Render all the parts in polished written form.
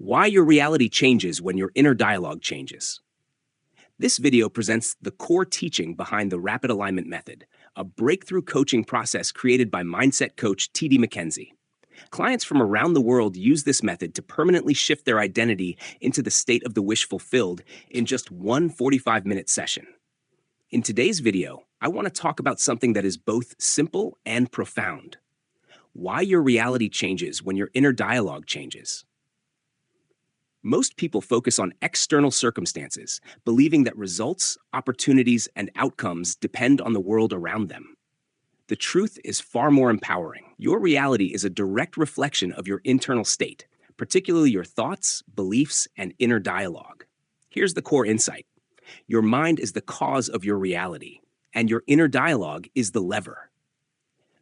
Why your reality changes when your inner dialogue changes. This video presents the core teaching behind the rapid alignment method, a breakthrough coaching process created by mindset coach T.D. McKenzie. Clients from around the world use this method to permanently shift their identity into the state of the wish fulfilled in just one 45-minute session. In today's video, I want to talk about something that is both simple and profound. Why your reality changes when your inner dialogue changes. Most people focus on external circumstances, believing that results, opportunities, and outcomes depend on the world around them. The truth is far more empowering. Your reality is a direct reflection of your internal state, particularly your thoughts, beliefs, and inner dialogue. Here's the core insight. Your mind is the cause of your reality, and your inner dialogue is the lever.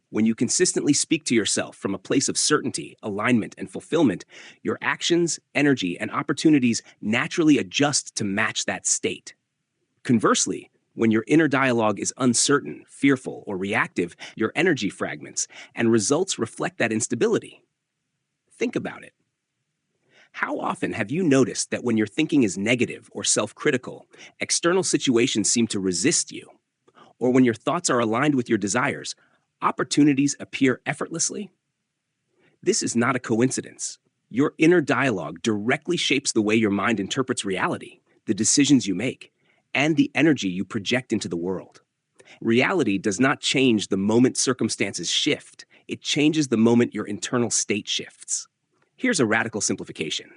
When you consistently speak to yourself from a place of certainty, alignment, and fulfillment, your actions, energy, and opportunities naturally adjust to match that state. Conversely, when your inner dialogue is uncertain, fearful, or reactive, your energy fragments, and results reflect that instability. Think about it. How often have you noticed that when your thinking is negative or self-critical, external situations seem to resist you? Or when your thoughts are aligned with your desires, opportunities appear effortlessly? This is not a coincidence. Your inner dialogue directly shapes the way your mind interprets reality, the decisions you make, and the energy you project into the world. Reality does not change the moment circumstances shift. It changes the moment your internal state shifts. Here's a radical simplification.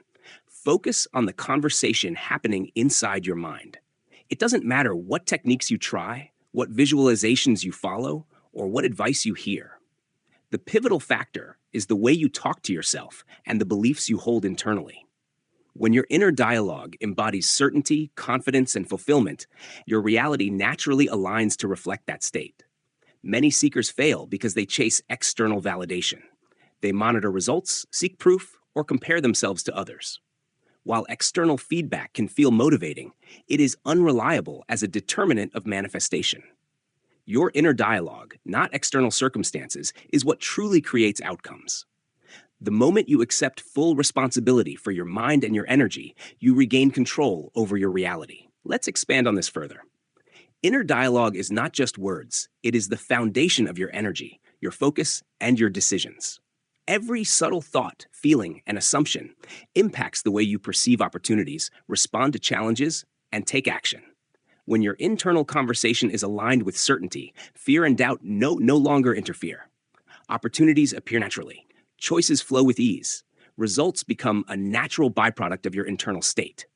Focus on the conversation happening inside your mind. It doesn't matter what techniques you try, what visualizations you follow, or what advice you hear. The pivotal factor is the way you talk to yourself and the beliefs you hold internally. When your inner dialogue embodies certainty, confidence, and fulfillment, your reality naturally aligns to reflect that state. Many seekers fail because they chase external validation. They monitor results, seek proof, or compare themselves to others. While external feedback can feel motivating, it is unreliable as a determinant of manifestation. Your inner dialogue, not external circumstances, is what truly creates outcomes. The moment you accept full responsibility for your mind and your energy, you regain control over your reality. Let's expand on this further. Inner dialogue is not just words. It is the foundation of your energy, your focus, and your decisions. Every subtle thought, feeling, and assumption impacts the way you perceive opportunities, respond to challenges, and take action. When your internal conversation is aligned with certainty, fear and doubt no longer interfere. Opportunities appear naturally. Choices flow with ease. Results become a natural byproduct of your internal state.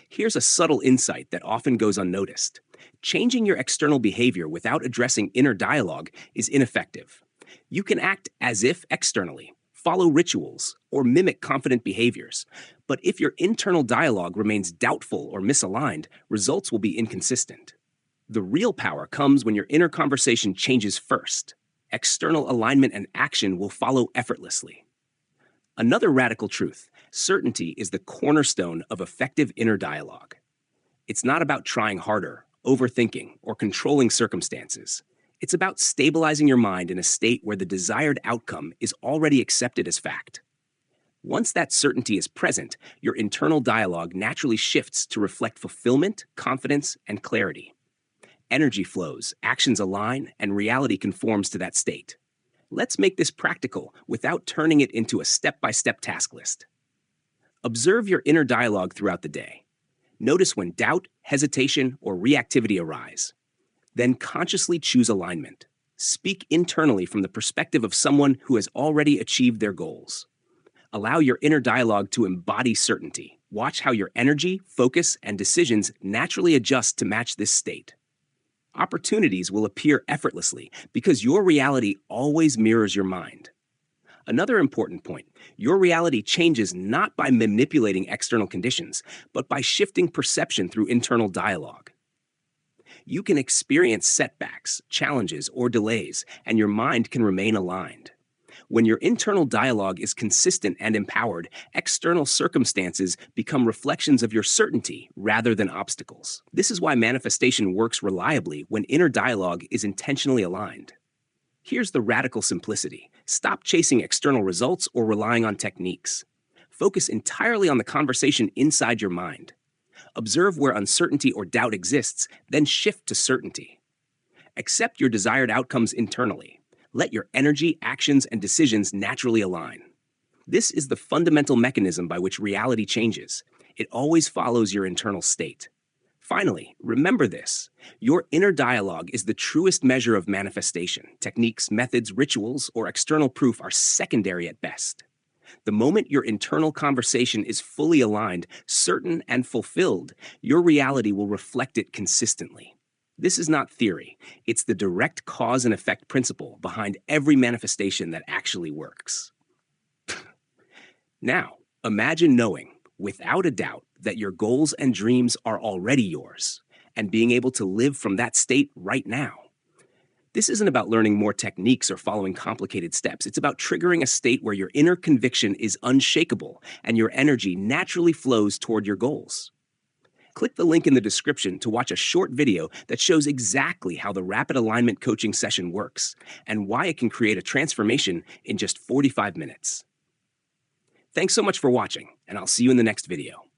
Here's a subtle insight that often goes unnoticed. Changing your external behavior without addressing inner dialogue is ineffective. You can act as if externally, follow rituals, or mimic confident behaviors. But if your internal dialogue remains doubtful or misaligned, results will be inconsistent. The real power comes when your inner conversation changes first. External alignment and action will follow effortlessly. Another radical truth: certainty is the cornerstone of effective inner dialogue. It's not about trying harder, overthinking, or controlling circumstances. It's about stabilizing your mind in a state where the desired outcome is already accepted as fact. Once that certainty is present, your internal dialogue naturally shifts to reflect fulfillment, confidence, and clarity. Energy flows, actions align, and reality conforms to that state. Let's make this practical without turning it into a step-by-step task list. Observe your inner dialogue throughout the day. Notice when doubt, hesitation, or reactivity arise. Then consciously choose alignment. Speak internally from the perspective of someone who has already achieved their goals. Allow your inner dialogue to embody certainty. Watch how your energy, focus, and decisions naturally adjust to match this state. Opportunities will appear effortlessly because your reality always mirrors your mind. Another important point: your reality changes not by manipulating external conditions, but by shifting perception through internal dialogue. You can experience setbacks, challenges, or delays, and your mind can remain aligned. When your internal dialogue is consistent and empowered, external circumstances become reflections of your certainty rather than obstacles. This is why manifestation works reliably when inner dialogue is intentionally aligned. Here's the radical simplicity: stop chasing external results or relying on techniques. focus entirely on the conversation inside your mind. Observe where uncertainty or doubt exists, then shift to certainty. Accept your desired outcomes internally. Let your energy, actions, and decisions naturally align. This is the fundamental mechanism by which reality changes. It always follows your internal state. Finally, remember this. Your inner dialogue is the truest measure of manifestation. Techniques, methods, rituals, or external proof are secondary at best. The moment your internal conversation is fully aligned, certain, and fulfilled, your reality will reflect it consistently. This is not theory. It's the direct cause and effect principle behind every manifestation that actually works. Now, imagine knowing, without a doubt, that your goals and dreams are already yours, and being able to live from that state right now. This isn't about learning more techniques or following complicated steps. It's about triggering a state where your inner conviction is unshakable and your energy naturally flows toward your goals. Click the link in the description to watch a short video that shows exactly how the rapid alignment coaching session works and why it can create a transformation in just 45 minutes. Thanks so much for watching, and I'll see you in the next video.